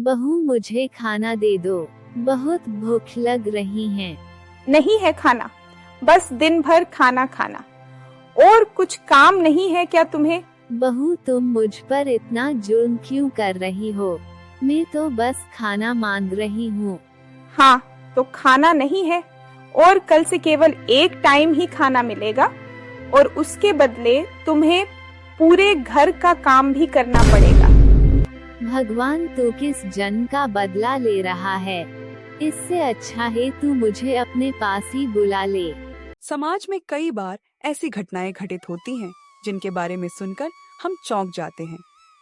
बहू मुझे खाना दे दो, बहुत भूख लग रही है। नहीं है खाना, बस दिन भर खाना खाना। और कुछ काम नहीं है क्या तुम्हें? बहू तुम मुझ पर इतना जुल्म क्यों कर रही हो? मैं तो बस खाना मांग रही हूँ। हाँ, तो खाना नहीं है और कल से केवल एक टाइम ही खाना मिलेगा और उसके बदले तुम्हें पूरे घर का काम भी करना पड़ेगा। भगवान तो किस जन्म का बदला ले रहा है? इससे अच्छा है तू मुझे अपने पास ही बुला ले। समाज में कई बार ऐसी घटनाएं घटित होती हैं जिनके बारे में सुनकर हम चौंक जाते हैं।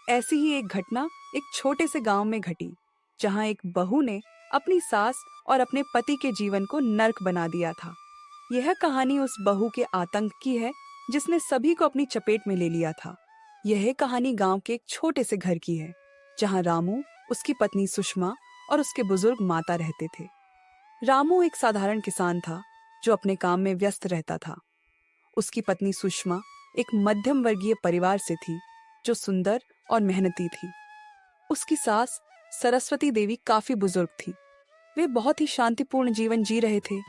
ऐसी ही एक घटना एक छोटे से गांव में घटी, जहां एक बहू ने अपनी सास और अपने पति के जीवन को नर्क बना दिया था। यह कहानी उस बहू के आतंक की है जिसने सभी को अपनी चपेट में ले लिया था। यह कहानी गांव के एक छोटे से घर की है, जहां रामू, उसकी पत्नी सुषमा और उसके बुजुर्ग माता रहते थे। रामू एक साधारण किसान था जो अपने काम में व्यस्त रहता था। उसकी पत्नी सुषमा एक मध्यम वर्गीय परिवार से थी जो सुंदर और मेहनती थी। उसकी सास सरस्वती देवी काफी बुजुर्ग थी। वे बहुत ही शांतिपूर्ण जीवन जी रहे थे,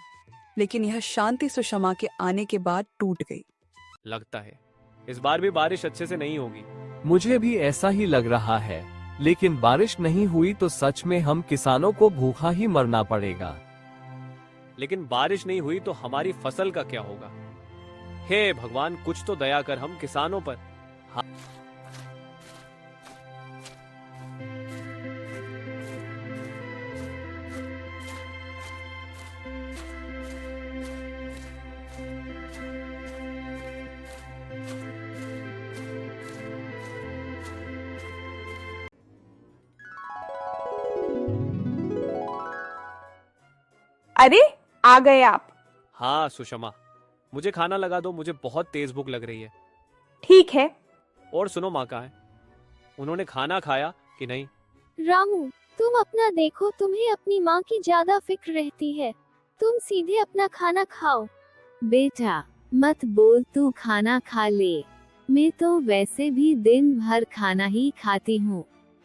लेकिन यह शांति सुषमा के आने के बाद टूट गई। लगता है इस बार भी बारिश अच्छे से नहीं होगी। मुझे भी ऐसा ही लग रहा है, लेकिन बारिश नहीं हुई तो सच में हम किसानों को भूखा ही मरना पड़ेगा। लेकिन बारिश नहीं हुई तो हमारी फसल का क्या होगा? हे भगवान, कुछ तो दया कर हम किसानों पर। अरे, आ गए आप। हाँ सुषमा, मुझे खाना लगा दो, मुझे बहुत तेज भूख लग रही है। ठीक है। और सुनो, माँ कहाँ है? उन्होंने खाना खाया कि नहीं? रामू, तुम अपना देखो, तुम्हें अपनी माँ की ज्यादा फिक्र रहती है। तुम सीधे अपना खाना खाओ। बेटा मत बोल, तू खाना खा ले। मैं तो वैसे भी दिन भर खाना ही खाती हूँ,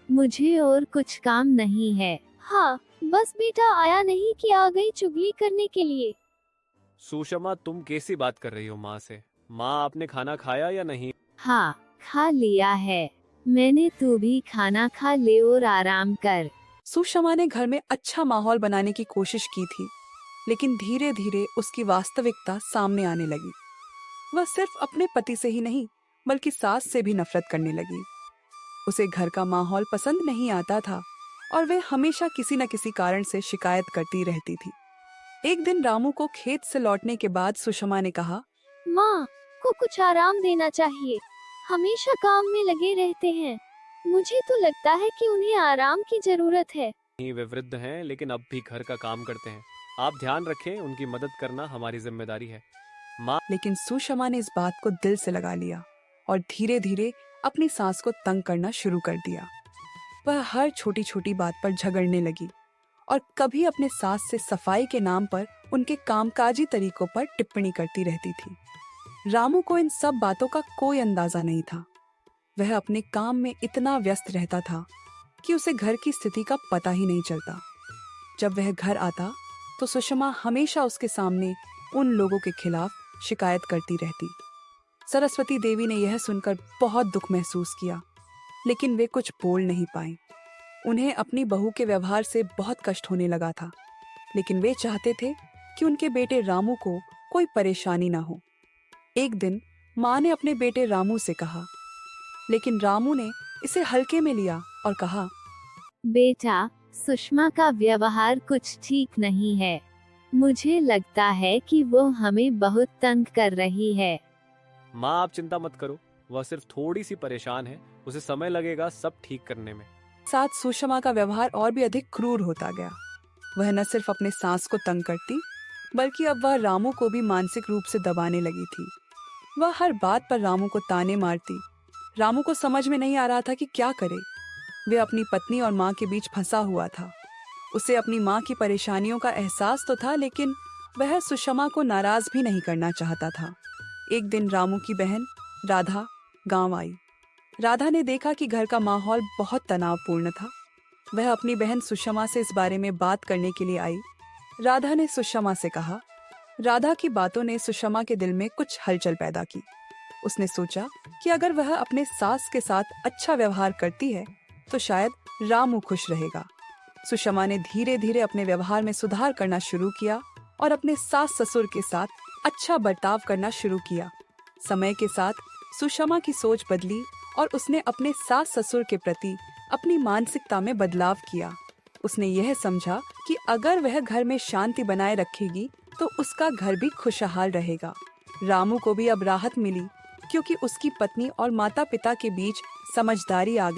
मुझे और कुछ काम नहीं है। हाँ, बस बेटा आया नहीं कि आ गई चुगली करने के लिए। सुषमा, तुम कैसी बात कर रही हो माँ से? माँ, आपने खाना खाया या नहीं? हाँ, खा लिया है मैंने। तू भी खाना खा ले और आराम कर। सुषमा ने घर में अच्छा माहौल बनाने की कोशिश की थी, लेकिन धीरे धीरे उसकी वास्तविकता सामने आने लगी। वह सिर्फ अपने पति से ही नहीं, बल्कि सास से भी नफरत करने लगी। उसे घर का माहौल पसंद नहीं आता था और वह हमेशा किसी न किसी कारण से शिकायत करती रहती थी। एक दिन रामू को खेत से लौटने के बाद सुषमा ने कहा, माँ को कुछ आराम देना चाहिए, हमेशा काम में लगे रहते हैं। मुझे तो लगता है कि उन्हें आराम की जरूरत है। नहीं, वे वृद्ध हैं लेकिन अब भी घर का काम करते हैं। आप ध्यान रखें, उनकी मदद करना हमारी जिम्मेदारी है। माँ, लेकिन सुषमा ने इस बात को दिल से लगा लिया और धीरे धीरे अपनी सास को तंग करना शुरू कर दिया। वह हर छोटी छोटी बात पर झगड़ने लगी और कभी अपने सास से सफाई के नाम पर उनके कामकाजी तरीकों पर टिप्पणी करती रहती थी। रामू को इन सब बातों का कोई अंदाजा नहीं था। वह अपने काम में इतना व्यस्त रहता था कि उसे घर की स्थिति का पता ही नहीं चलता। जब वह घर आता तो सुषमा हमेशा उसके सामने उन लोगों के खिलाफ शिकायत करती रहती। सरस्वती देवी ने यह सुनकर बहुत दुख महसूस किया, लेकिन वे कुछ बोल नहीं पाई। उन्हें अपनी बहू के व्यवहार से बहुत कष्ट होने लगा था, लेकिन वे चाहते थे कि उनके बेटे रामू को कोई परेशानी ना हो। एक दिन माँ ने अपने बेटे रामू से कहा, लेकिन रामू ने इसे हल्के में लिया और कहा, बेटा सुषमा का व्यवहार कुछ ठीक नहीं है। मुझे लगता है कि वो हमें बहुत तंग कर रही है। माँ, आप चिंता मत करो, वह सिर्फ थोड़ी सी परेशान है, उसे समय लगेगा सब ठीक करने में। साथ सुषमा का व्यवहार और भी अधिक क्रूर होता गया। वह न सिर्फ अपने सास को तंग करती, बल्कि अब वह रामू को भी मानसिक रूप से दबाने लगी थी। वह हर बात पर रामू को ताने मारती। रामू को समझ में नहीं आ रहा था कि क्या करे। वे अपनी पत्नी और माँ के बीच फंसा हुआ था। उसे अपनी माँ की परेशानियों का एहसास तो था, लेकिन वह सुषमा को नाराज भी नहीं करना चाहता था। एक दिन रामू की बहन राधा गांव आई। राधा ने देखा कि घर का माहौल बहुत तनावपूर्ण था। वह अपनी बहन सुषमा से इस बारे में बात करने के लिए आई। राधा ने सुषमा से कहा। राधा की बातों ने सुषमा के दिल में कुछ हलचल पैदा की। उसने सोचा कि अगर वह अपने सास के साथ अच्छा व्यवहार करती है तो शायद रामू खुश रहेगा। सुषमा ने धीरे धीरे अपने व्यवहार में सुधार करना शुरू किया और अपने सास ससुर के साथ अच्छा बर्ताव करना शुरू किया। समय के साथ सुषमा की सोच बदली और उसने अपने सास ससुर के प्रति अपनी मानसिकता में बदलाव किया। उसने यह समझा कि अगर वह घर में शांति बनाए रखेगी तो उसका घर भी खुशहाल रहेगा। रामू को भी अब राहत मिली क्योंकि उसकी पत्नी और माता पिता के बीच समझदारी आ गई।